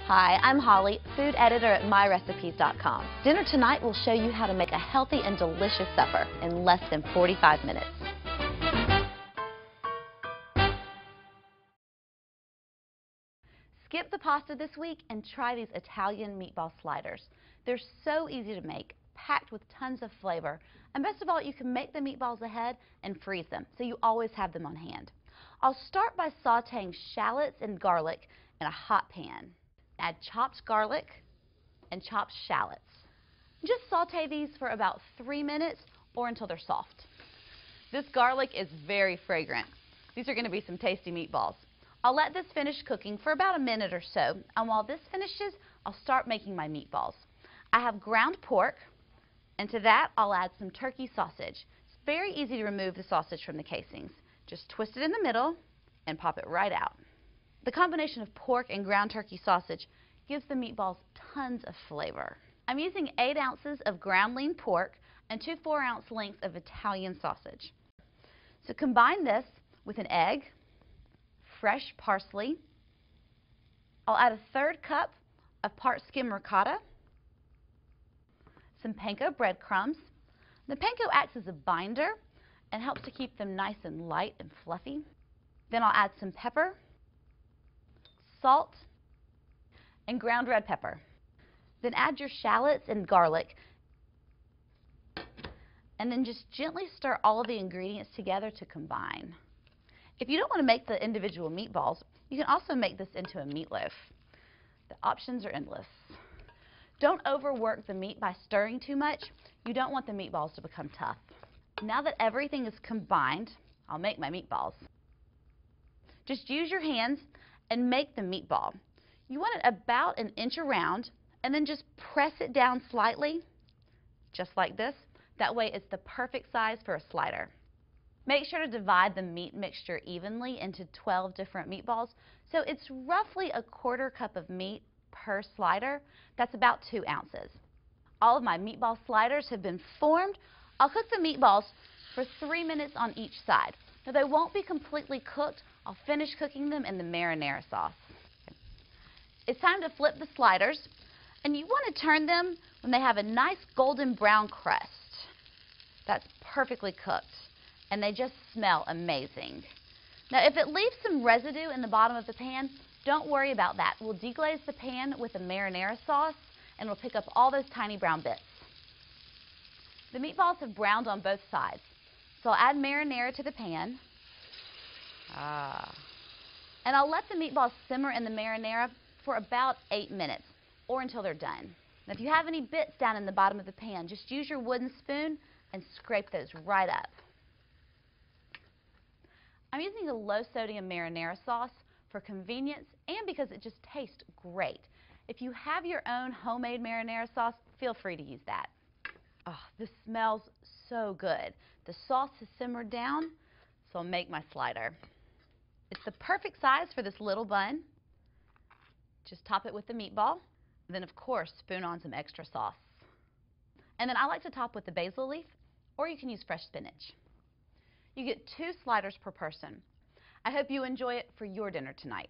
Hi, I'm Holly, food editor at myrecipes.com. Dinner tonight will show you how to make a healthy and delicious supper in less than 45 minutes. Skip the pasta this week and try these Italian meatball sliders. They're so easy to make, packed with tons of flavor, and best of all, you can make the meatballs ahead and freeze them, so you always have them on hand. I'll start by sauteing shallots and garlic in a hot pan. Add chopped garlic and chopped shallots. Just saute these for about 3 minutes or until they're soft. This garlic is very fragrant. These are going to be some tasty meatballs. I'll let this finish cooking for about a minute or so, and while this finishes, I'll start making my meatballs. I have ground pork, and to that I'll add some turkey sausage. It's very easy to remove the sausage from the casings. Just twist it in the middle and pop it right out. The combination of pork and ground turkey sausage gives the meatballs tons of flavor. I'm using 8 ounces of ground lean pork and 2 4-ounce lengths of Italian sausage. So combine this with an egg, fresh parsley. I'll add a 1/3 cup of part skim ricotta, some panko breadcrumbs. The panko acts as a binder and helps to keep them nice and light and fluffy. Then I'll add some pepper, salt, and ground red pepper. Then add your shallots and garlic, and then just gently stir all of the ingredients together to combine. If you don't want to make the individual meatballs, you can also make this into a meatloaf. The options are endless. Don't overwork the meat by stirring too much. You don't want the meatballs to become tough. Now that everything is combined, I'll make my meatballs. Just use your hands and make the meatball. You want it about 1 inch around, and then just press it down slightly, just like this. That way it's the perfect size for a slider. Make sure to divide the meat mixture evenly into 12 different meatballs, so it's roughly 1/4 cup of meat per slider. That's about 2 ounces. All of my meatball sliders have been formed. I'll cook the meatballs for 3 minutes on each side. Now they won't be completely cooked. I'll finish cooking them in the marinara sauce. It's time to flip the sliders, and you want to turn them when they have a nice golden brown crust. That's perfectly cooked, and they just smell amazing. Now if it leaves some residue in the bottom of the pan, don't worry about that. We'll deglaze the pan with the marinara sauce, and it'll pick up all those tiny brown bits. The meatballs have browned on both sides, so I'll add marinara to the pan. And I'll let the meatballs simmer in the marinara for about 8 minutes, or until they're done. Now if you have any bits down in the bottom of the pan, just use your wooden spoon and scrape those right up. I'm using a low sodium marinara sauce for convenience and because it just tastes great. If you have your own homemade marinara sauce, feel free to use that. Oh, this smells so good. The sauce has simmered down, so I'll make my slider. It's the perfect size for this little bun. Just top it with the meatball, and then of course spoon on some extra sauce. And then I like to top with the basil leaf, or you can use fresh spinach. You get 2 sliders per person. I hope you enjoy it for your dinner tonight.